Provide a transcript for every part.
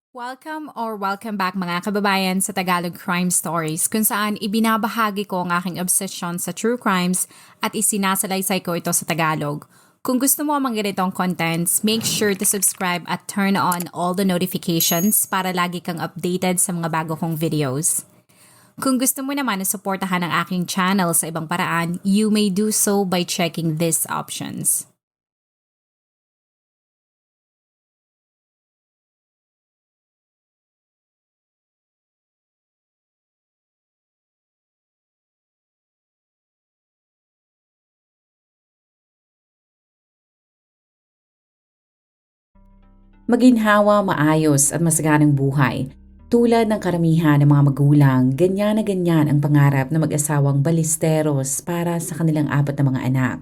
Welcome back mga kababayan sa Tagalog Crime Stories kung saan ibinabahagi ko ang aking obsession sa true crimes at isinasalaysay ko ito sa Tagalog. Kung gusto mo ang mga ganitong contents, make sure to subscribe at turn on all the notifications para lagi kang updated sa mga bago kong videos. Kung gusto mo naman na suportahan ang aking channel sa ibang paraan, you may do so by checking these options. Maginhawa, maayos at masaganang buhay. Tulad ng karamihan ng mga magulang, ganyan na ganyan ang pangarap ng mag-asawang balisteros para sa kanilang 4 na mga anak.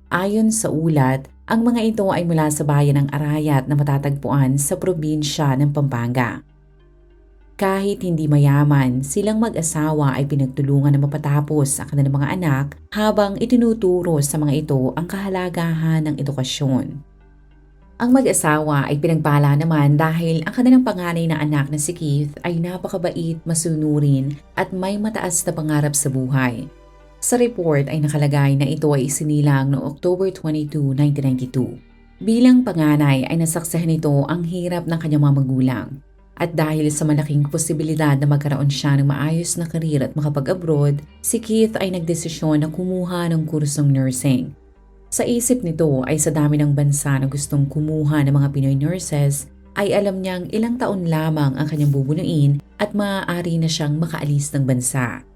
Ayon sa ulat, ang mga ito ay mula sa bayan ng Arayat na matatagpuan sa probinsya ng Pampanga. Kahit hindi mayaman, silang mag-asawa ay pinagtulungan na mapatapos ang kanilang mga anak habang itinuturo sa mga ito ang kahalagahan ng edukasyon. Ang mag-asawa ay pinagpala naman dahil ang kanilang panganay na anak na si Keith ay napakabait, masunurin at may mataas na pangarap sa buhay. Sa report ay nakalagay na ito ay isinilang noong October 22, 1992. Bilang panganay ay nasaksahan nito ang hirap ng kanyang mga magulang. At dahil sa malaking posibilidad na magkaroon siya ng maayos na karir at makapag-abroad, si Keith ay nagdesisyon na kumuha ng kursong nursing. Sa isip nito ay sa dami ng bansa na gustong kumuha ng mga Pinoy nurses, ay alam niyang ilang taon lamang ang kanyang bubunuin at maaari na siyang makaalis ng bansa.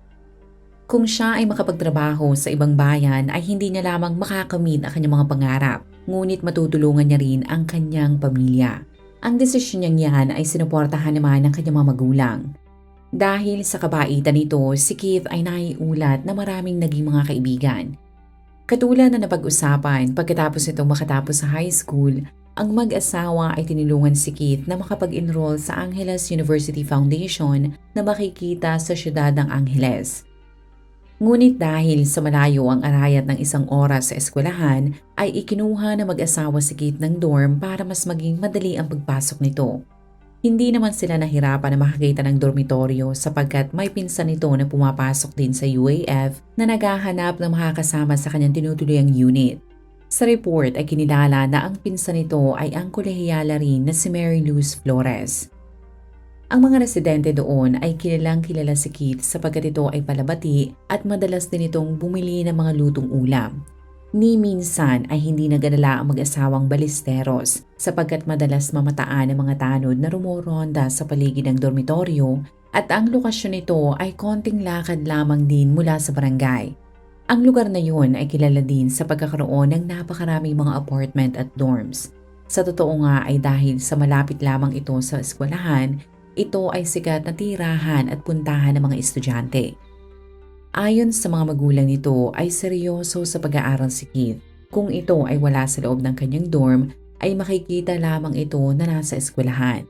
Kung siya ay makapagtrabaho sa ibang bayan ay hindi niya lamang makakamit ang kanyang mga pangarap, ngunit matutulungan niya rin ang kanyang pamilya. Ang desisyon niyang yan ay sinuportahan naman ng kanyang mga magulang. Dahil sa kabaitan nito, si Keith ay naiulat na maraming naging mga kaibigan. Katulad na napag-usapan pagkatapos nitong makatapos sa high school, ang mag-asawa ay tinulungan si Keith na makapag-enroll sa Angeles University Foundation na makikita sa siyudad ng Angeles. Ngunit dahil sa malayo ang arayat ng 1 oras sa eskwelahan, ay ikinuha na mag-asawa si Keith ng dorm para mas maging madali ang pagpasok nito. Hindi naman sila nahirapan na makakita ng dormitoryo sapagkat may pinsan nito na pumapasok din sa UAF na naghahanap ng makakasama sa kanyang tinutuluyang unit. Sa report ay kinilala na ang pinsan nito ay ang kolehiyala rin na si Mary Luz Flores. Ang mga residente doon ay kilalang kilala si Keith sapagkat ito ay palabati at madalas din itong bumili ng mga lutong ulam. Ni minsan ay hindi nag-alala ang mag-asawang balisteros sapagkat madalas mamataan ang mga tanod na rumoronda sa paligid ng dormitoryo at ang lokasyon nito ay konting lakad lamang din mula sa barangay. Ang lugar na yun ay kilala din sa pagkakaroon ng napakaraming mga apartment at dorms. Sa totoo nga ay dahil sa malapit lamang ito sa eskwelahan, ito ay sikat na tirahan at puntahan ng mga estudyante. Ayon sa mga magulang nito ay seryoso sa pag-aaral si Keith. Kung ito ay wala sa loob ng kanyang dorm, ay makikita lamang ito na nasa eskwelahan.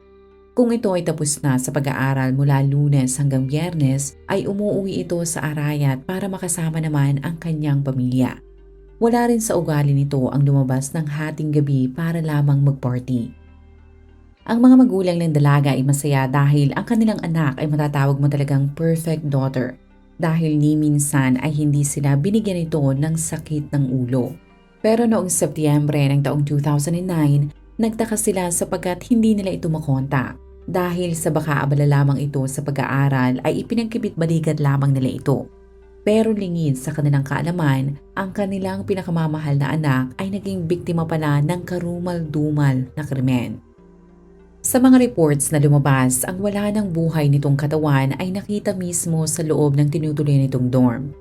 Kung ito ay tapos na sa pag-aaral mula Lunes hanggang Biyernes, ay umuwi ito sa Arayat para makasama naman ang kanyang pamilya. Wala rin sa ugali nito ang lumabas ng hating gabi para lamang mag-party. Ang mga magulang ng dalaga ay masaya dahil ang kanilang anak ay matatawag mo talagang perfect daughter. Dahil ni minsan ay hindi sila binigyan ito ng sakit ng ulo. Pero noong Setyembre ng taong 2009, nagtaka sila sapagkat hindi nila ito makontak. Dahil sa baka abala lamang ito sa pag-aaral ay ipinagkibit-balikat lamang nila ito. Pero lingid sa kanilang kaalaman, ang kanilang pinakamamahal na anak ay naging biktima pala ng karumal-dumal na krimen. Sa mga reports na lumabas, ang wala ng buhay nitong katawan ay nakita mismo sa loob ng tinutuloy nitong dorm.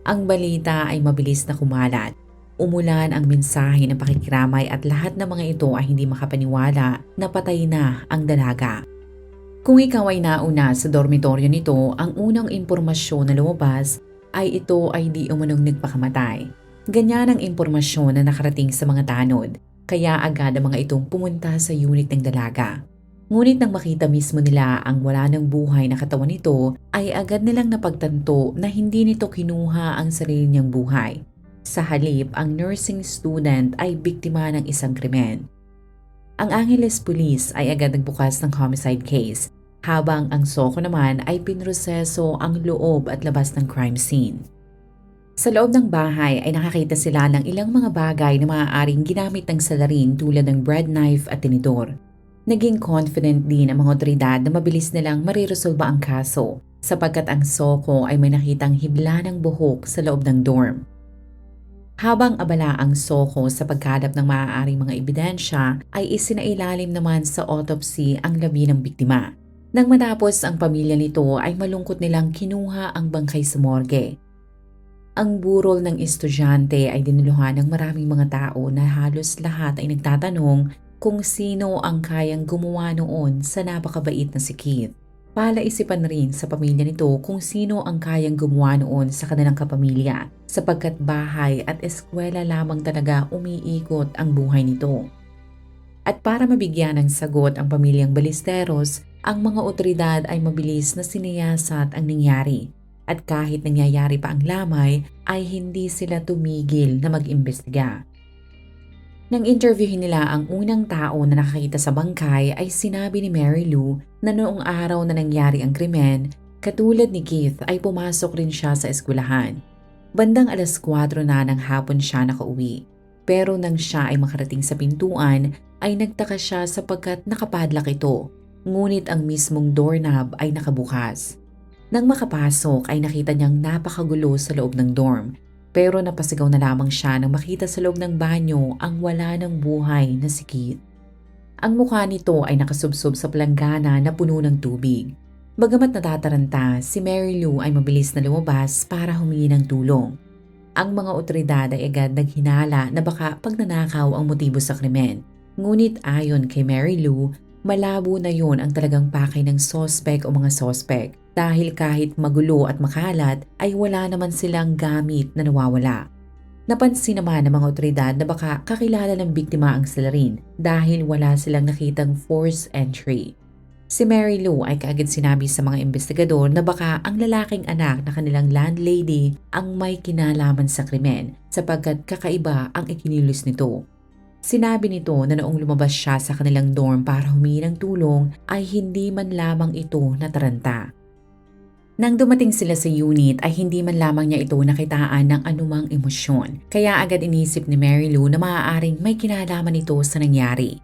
Ang balita ay mabilis na kumalat. Umulan ang mensahe ng pakikiramay at lahat ng mga ito ay hindi makapaniwala na patay na ang dalaga. Kung ikaw ay nauna sa dormitoryo nito, ang unang impormasyon na lumabas ay ito ay di umunong nagpakamatay. Ganyan ang impormasyon na nakarating sa mga tanod, kaya agad ang mga itong pumunta sa unit ng dalaga. Ngunit nang makita mismo nila ang wala ng buhay na katawan nito, ay agad nilang napagtanto na hindi nito kinuha ang sarili niyang buhay. Sa halip, ang nursing student ay biktima ng isang krimen. Ang Angeles Police ay agad nagbukas ng homicide case, habang ang Soco naman ay pinroseso ang loob at labas ng crime scene. Sa loob ng bahay ay nakakita sila ng ilang mga bagay na maaaring ginamit ng salarin tulad ng bread knife at tinidor. Naging confident din ang mga otoridad na mabilis nilang mariresolba ang kaso sapagkat ang Soco ay may nakitang hibla ng buhok sa loob ng dorm. Habang abala ang Soco sa pagkalap ng maaaring mga ebidensya, ay isinailalim naman sa autopsy ang labi ng biktima. Nang matapos ang pamilya nito ay malungkot nilang kinuha ang bangkay sa morgue. Ang burol ng estudyante ay dinuluhan ng maraming mga tao na halos lahat ay nagtatanong kung sino ang kayang gumawa noon sa napakabait na si Keith. Palaisipan rin sa pamilya nito kung sino ang kayang gumawa noon sa kanilang kapamilya sapagkat bahay at eskwela lamang talaga umiikot ang buhay nito. At para mabigyan ng sagot ang pamilyang Ballesteros, ang mga otoridad ay mabilis na siniyasat ang nangyari. At kahit nangyayari pa ang lamay, ay hindi sila tumigil na mag-imbestiga. Nang interviewin nila ang unang tao na nakakita sa bangkay ay sinabi ni Mary Lou na noong araw na nangyari ang krimen, katulad ni Keith ay pumasok rin siya sa eskwelahan. Bandang 4:00 na ng hapon siya nakauwi. Pero nang siya ay makarating sa pintuan ay nagtaka siya sapagkat nakapadlak ito, ngunit ang mismong doorknob ay nakabukas. Nang makapasok ay nakita niyang napakagulo sa loob ng dorm. Pero napasigaw na lamang siya nang makita sa loob ng banyo ang wala ng buhay na si Keith. Ang mukha nito ay nakasubsob sa palanggana na puno ng tubig. Bagamat natataranta, si Mary Lou ay mabilis na lumabas para humingi ng tulong. Ang mga otoridad ay agad naghinala na baka pagnanakaw ang motibo sa krimen. Ngunit ayon kay Mary Lou, malabo na yon ang talagang pakay ng sospek o mga sospek. Dahil kahit magulo at makalat ay wala naman silang gamit na nawawala. Napansin naman ng mga otoridad na baka kakilala ng biktima ang salarin dahil wala silang nakitang forced entry. Si Mary Lou ay kaagad sinabi sa mga investigador na baka ang lalaking anak na kanilang landlady ang may kinalaman sa krimen sapagkat kakaiba ang ikinilos nito. Sinabi nito na noong lumabas siya sa kanilang dorm para humingi ng tulong ay hindi man lamang ito nataranta. Nang dumating sila sa unit ay hindi man lamang niya ito nakitaan ng anumang emosyon. Kaya agad inisip ni Mary Lou na maaaring may kinalaman ito sa nangyari.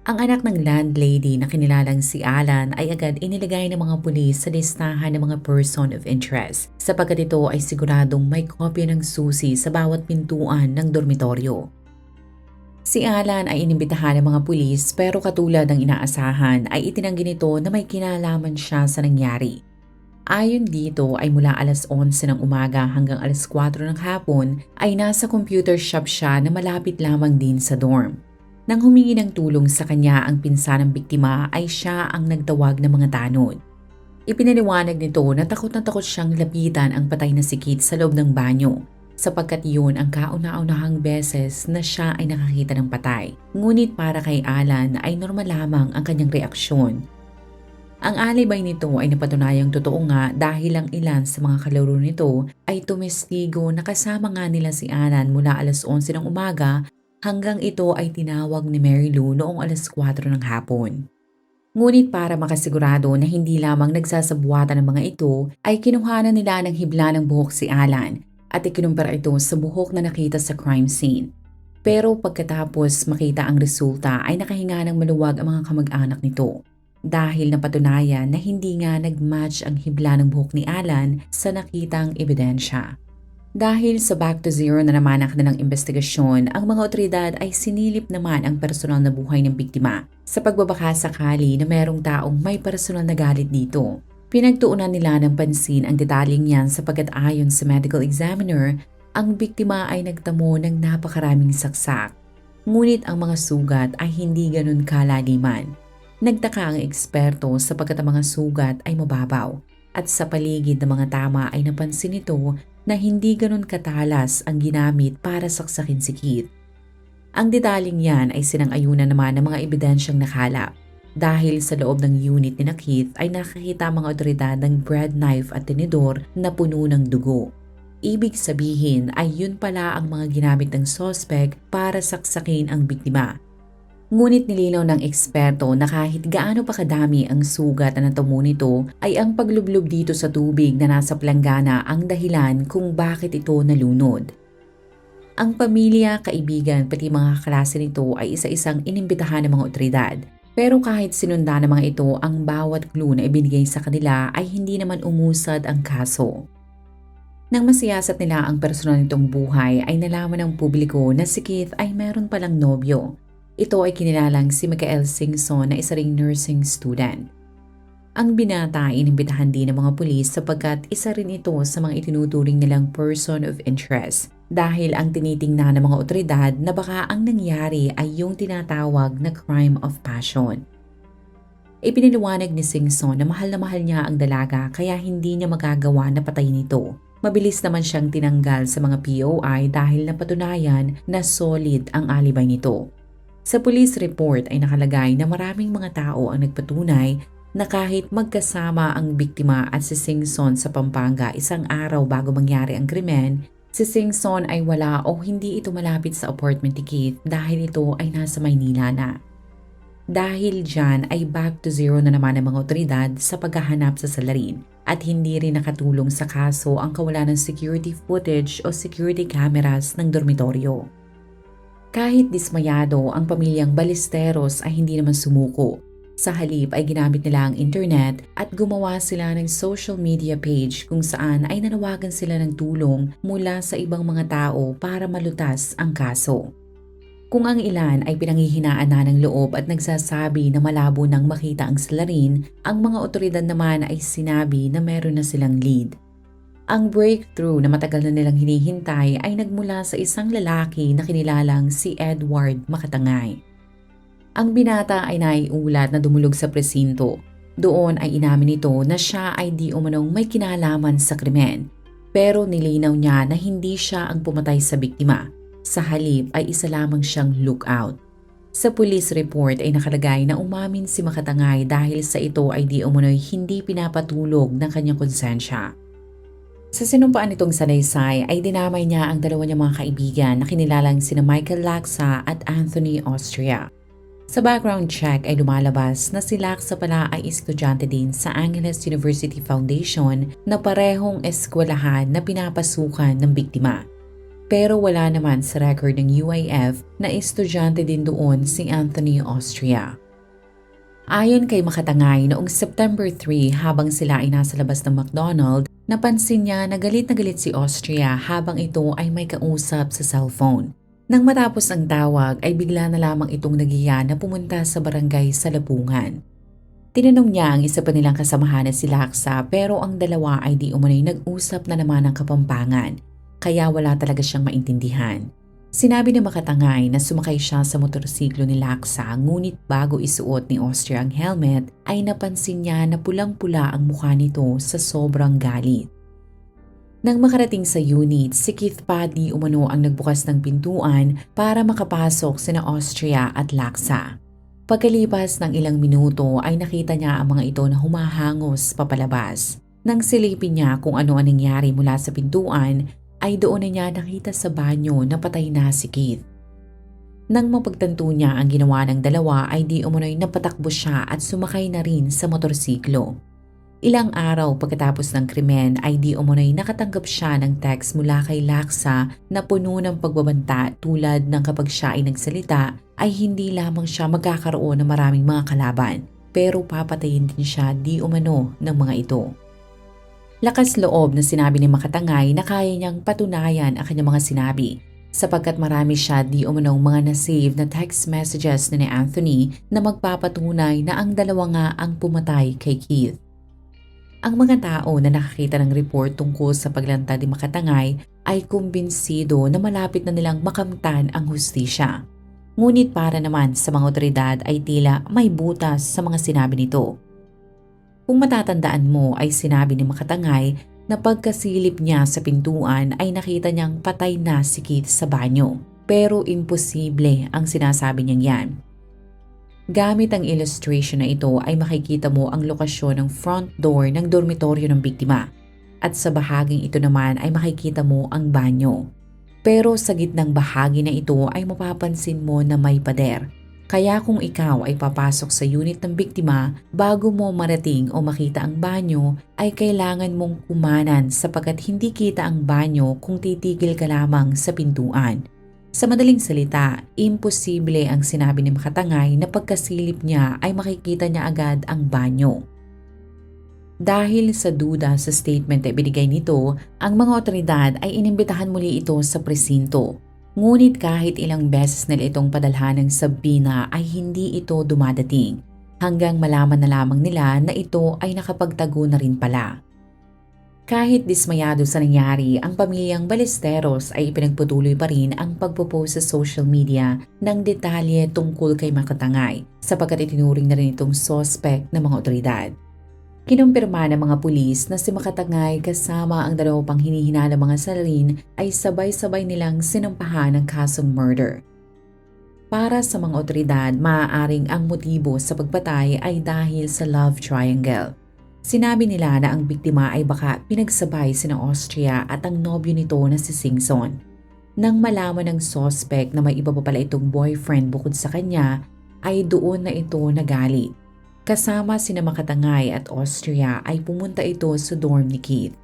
Ang anak ng landlady na kinilalang si Alan ay agad inilagay ng mga pulis sa listahan ng mga person of interest sapagkat ito ay siguradong may kopya ng susi sa bawat pintuan ng dormitoryo. Si Alan ay inimbitahan ng mga pulis pero katulad ng inaasahan ay itinanggi nito na may kinalaman siya sa nangyari. Ayon dito ay mula 11:00 ng umaga hanggang 4:00 ng hapon ay nasa computer shop siya na malapit lamang din sa dorm. Nang humingi ng tulong sa kanya ang pinsan ng biktima ay siya ang nagtawag ng mga tanod. Ipinaliwanag nito na takot siyang lapitan ang patay na si Keith sa loob ng banyo sapagkat yun ang kauna-unahang beses na siya ay nakakita ng patay. Ngunit para kay Alan ay normal lamang ang kanyang reaksyon. Ang alibay nito ay napatunayang totoo nga dahil ang ilan sa mga kalaro nito ay tumestigo na kasama nga nila si Alan mula 11:00 ng umaga hanggang ito ay tinawag ni Mary Lou noong 4:00 ng hapon. Ngunit para makasigurado na hindi lamang nagsasabuatan ng mga ito ay kinuhanan nila ng hibla ng buhok si Alan at ikinumpara ito sa buhok na nakita sa crime scene. Pero pagkatapos makita ang resulta ay nakahinga ng maluwag ang mga kamag-anak nito. Dahil napatunayan na hindi nga nag-match ang hibla ng buhok ni Alan sa nakitang ebidensya. Dahil sa back to zero na naman ang kanilang investigasyon, ang mga otoridad ay sinilip naman ang personal na buhay ng biktima sa pagbabaka sakali na merong taong may personal na galit dito. Pinagtuunan nila ng pansin ang detalyeng yan sapagkat ayon sa medical examiner, ang biktima ay nagtamo ng napakaraming saksak. Ngunit ang mga sugat ay hindi ganun kalaliman. Nagtaka ang eksperto sapagkat ang mga sugat ay mababaw at sa paligid ng mga tama ay napansin nito na hindi ganun katalas ang ginamit para saksakin si Keith. Ang detaling yan ay sinang-ayunan naman ng mga ebidensyang nakalap dahil sa loob ng unit ni Keith ay nakakita ang mga otoridad ng bread knife at tinidor na puno ng dugo. Ibig sabihin ay yun pala ang mga ginamit ng suspect para saksakin ang biktima. Ngunit nilinaw ng eksperto na kahit gaano pa kadami ang sugat na natamo nito ay ang paglublob dito sa tubig na nasa planggana ang dahilan kung bakit ito nalunod. Ang pamilya, kaibigan pati mga klase nito ay isa-isang inimbitahan ng mga otoridad. Pero kahit sinunda ng mga ito ang bawat clue na ibinigay sa kanila ay hindi naman umusad ang kaso. Nang masiyasat nila ang personal nitong buhay ay nalaman ng publiko na si Keith ay meron palang nobyo. Ito ay kinilalang si Michael Singson na isa ring nursing student. Ang binata ay inimbitahan din ng mga pulis sapagkat isa rin ito sa mga itinuturing nilang person of interest dahil ang tinitingnan ng mga otoridad na baka ang nangyari ay yung tinatawag na crime of passion. Ipinaliwanag ni Singson na mahal niya ang dalaga kaya hindi niya magagawa na patayin ito. Mabilis naman siyang tinanggal sa mga POI dahil napatunayan na solid ang alibay nito. Sa police report ay nakalagay na maraming mga tao ang nagpatunay na kahit magkasama ang biktima at si Singson sa Pampanga isang araw bago mangyari ang krimen, si Singson ay wala o hindi ito malapit sa apartment ni Keith dahil ito ay nasa Maynila na. Dahil dyan ay back to zero na naman ang mga otoridad sa paghahanap sa salarin at hindi rin nakatulong sa kaso ang kawalan ng security footage o security cameras ng dormitoryo. Kahit dismayado, ang pamilyang Ballesteros ay hindi naman sumuko. Sa halip ay ginamit nila ang internet at gumawa sila ng social media page kung saan ay nanawagan sila ng tulong mula sa ibang mga tao para malutas ang kaso. Kung ang ilan ay pinanghihinaan na ng loob at nagsasabi na malabo nang makita ang salarin, ang mga otoridad naman ay sinabi na meron na silang lead. Ang breakthrough na matagal na nilang hinihintay ay nagmula sa isang lalaki na kinilalang si Edward Makatangay. Ang binata ay naiulat na dumulog sa presinto. Doon ay inamin nito na siya ay di umanong may kinalaman sa krimen. Pero nilinaw niya na hindi siya ang pumatay sa biktima. Sa halip ay isa lamang siyang lookout. Sa police report ay nakalagay na umamin si Makatangay dahil sa ito ay di umano'y hindi pinapatulog ng kanyang konsensya. Sa sinumpaan nitong salaysay ay dinamay niya ang dalawa niyang mga kaibigan na kinilalang sina Michael Laksa at Anthony Austria. Sa background check ay lumalabas na si Laksa pala ay estudyante din sa Angeles University Foundation na parehong eskwelahan na pinapasukan ng biktima. Pero wala naman sa record ng UIF na estudyante din doon si Anthony Austria. Ayon kay Makatangay, noong September 3 habang sila ay nasa labas ng McDonald, napansin niya na galit si Austria habang ito ay may kausap sa cellphone. Nang matapos ang tawag ay bigla na lamang itong nagiya na pumunta sa barangay sa Lapungan. Tinanong niya ang isa pa nilang kasamahan na si Laksa pero ang dalawa ay di umano'y nag-usap na naman ng Kapampangan kaya wala talaga siyang maintindihan. Sinabi ni Makatangay na sumakay siya sa motorsiklo ni Laksa ngunit bago isuot ni Austria ang helmet ay napansin niya na pulang-pula ang mukha nito sa sobrang galit. Nang makarating sa unit, si Keith pa di umano ang nagbukas ng pintuan para makapasok sina Austria at Laksa. Pagkalipas ng ilang minuto ay nakita niya ang mga ito na humahangos papalabas. Nang silipin niya kung ano ang nangyari mula sa pintuan, ay doon na niya nakita sa banyo na patay na si Keith. Nang mapagtanto niya ang ginawa ng dalawa ay di umano'y napatakbo siya at sumakay na rin sa motorsiklo. Ilang araw pagkatapos ng krimen ay di umano'y nakatanggap siya ng text mula kay Laksa na puno ng pagbabanta tulad ng kapag siya ay nagsalita ay hindi lamang siya magkakaroon ng maraming mga kalaban pero papatayin din siya di umano ng mga ito. Lakas loob na sinabi ni Makatangay na kaya niyang patunayan ang kanyang mga sinabi sapagkat marami siya di umanong mga na-save na text messages ni Anthony na magpapatunay na ang dalawa nga ang pumatay kay Keith. Ang mga tao na nakakita ng report tungkol sa paglantad ni Makatangay ay kumbinsido na malapit na nilang makamtan ang hustisya. Ngunit para naman sa mga otoridad ay tila may butas sa mga sinabi nito. Kung matatandaan mo ay sinabi ni Makatangay na pagkasilip niya sa pintuan ay nakita niyang patay na si Keith sa banyo. Pero imposible ang sinasabi niyang yan. Gamit ang illustration na ito ay makikita mo ang lokasyon ng front door ng dormitoryo ng biktima at sa bahaging ito naman ay makikita mo ang banyo. Pero sa gitnang bahagi na ito ay mapapansin mo na may pader. Kaya kung ikaw ay papasok sa unit ng biktima, bago mo marating o makita ang banyo, ay kailangan mong kumanan sapagkat hindi kita ang banyo kung titigil ka lamang sa pintuan. Sa madaling salita, imposible ang sinabi ni Makatangay na pagkasilip niya ay makikita niya agad ang banyo. Dahil sa duda sa statement na ibinigay nito, ang mga otoridad ay inimbitahan muli ito sa presinto. Ngunit kahit ilang beses nila itong padalhan ng sabina ay hindi ito dumadating, hanggang malaman na lamang nila na ito ay nakapagtago na rin pala. Kahit dismayado sa nangyari, ang pamilyang Ballesteros ay ipinagpatuloy pa rin ang pagpo-post sa social media ng detalye tungkol kay Makatangay sapagkat itinuring na rin itong suspect ng mga otoridad. Kinumpirma ng mga pulis na si Makatangay kasama ang dalawa pang hinihinalang mga salarin ay sabay-sabay nilang sinampahan ng kasong murder. Para sa mga otoridad, maaaring ang motibo sa pagpatay ay dahil sa love triangle. Sinabi nila na ang biktima ay baka pinagsabay sina Austria at ang nobyo nito na si Singson. Nang malaman ng suspect na may iba pa pala itong boyfriend bukod sa kanya, ay doon na ito nagalit. Kasama sina Makatangay at Austria ay pumunta ito sa dorm ni Keith.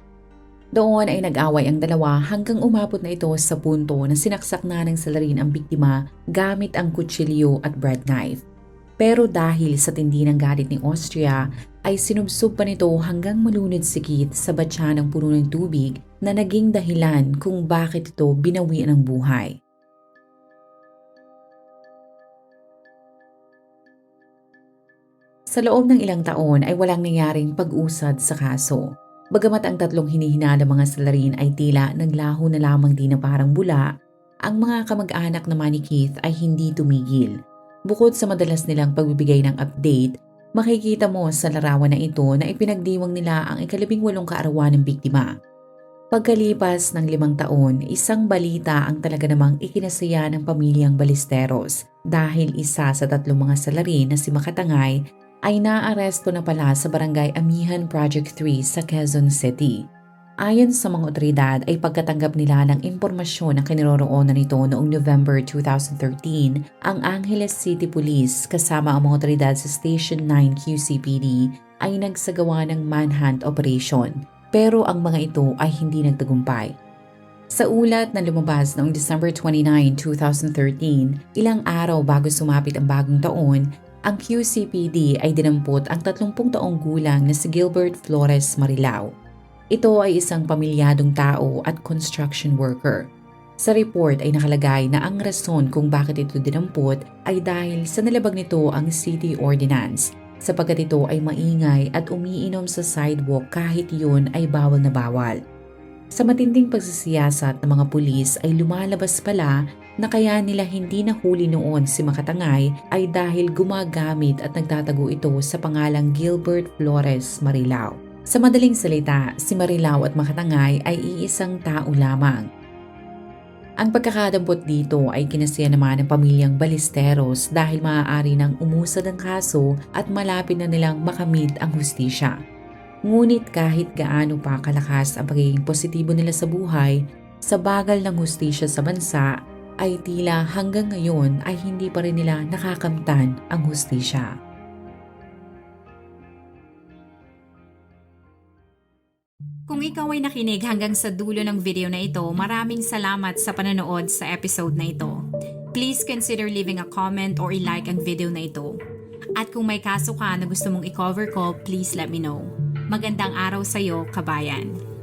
Doon ay nag-away ang dalawa hanggang umabot na ito sa punto na sinaksak na ng salarin ang biktima gamit ang kutsilyo at bread knife. Pero dahil sa tindi ng galit ni Austria ay sinubsob pa nito hanggang malunod si Keith sa batya ng puno ng tubig na naging dahilan kung bakit ito binawian ng buhay. Sa loob ng ilang taon ay walang nangyaring pag-usad sa kaso. Bagamat ang tatlong hinihinalang mga salarin ay tila naglaho na lamang din na parang bula, ang mga kamag-anak naman ni Keith ay hindi tumigil. Bukod sa madalas nilang pagbibigay ng update, makikita mo sa larawan na ito na ipinagdiwang nila ang 18 kaarawan ng biktima. Pagkalipas ng 5 taon, isang balita ang talaga namang ikinasaya ng pamilyang Ballesteros dahil isa sa tatlong mga salarin na si Makatangay ay naaresto na pala sa Barangay Amihan Project 3 sa Quezon City. Ayon sa mga otoridad ay pagkatanggap nila ng impormasyon na kiniroroonan nito noong November 2013, ang Angeles City Police kasama ang mga otoridad sa Station 9 QCPD ay nagsagawa ng manhunt operation, pero ang mga ito ay hindi nagtagumpay. Sa ulat na lumabas noong December 29, 2013, ilang araw bago sumapit ang bagong taon, ang QCPD ay dinampot ang 30 taong gulang na si Gilbert Flores Marilao. Ito ay isang pamilyadong tao at construction worker. Sa report ay nakalagay na ang rason kung bakit ito dinampot ay dahil sa nalabag nito ang city ordinance sapagkat ito ay maingay at umiinom sa sidewalk kahit yun ay bawal na bawal. Sa matinding pagsisiyasat ng mga pulis ay lumalabas pala na kaya nila hindi nahuli noon si Makatangay ay dahil gumagamit at nagtatago ito sa pangalang Gilbert Flores Marilao. Sa madaling salita, si Marilao at Makatangay ay iisang tao lamang. Ang pagkakadampot dito ay kinasaya naman ng pamilyang Ballesteros dahil maaari nang umusad ang kaso at malapit na nilang makamit ang hustisya. Ngunit kahit gaano pa kalakas ang pagiging positibo nila sa buhay, sa bagal ng hustisya sa bansa, ay tila hanggang ngayon ay hindi pa rin nila nakakamtan ang hustisya. Kung ikaw ay nakinig hanggang sa dulo ng video na ito, maraming salamat sa panonood sa episode na ito. Please consider leaving a comment or i-like ang video na ito. At kung may kaso ka na gusto mong i-cover ko, please let me know. Magandang araw sa'yo, kabayan.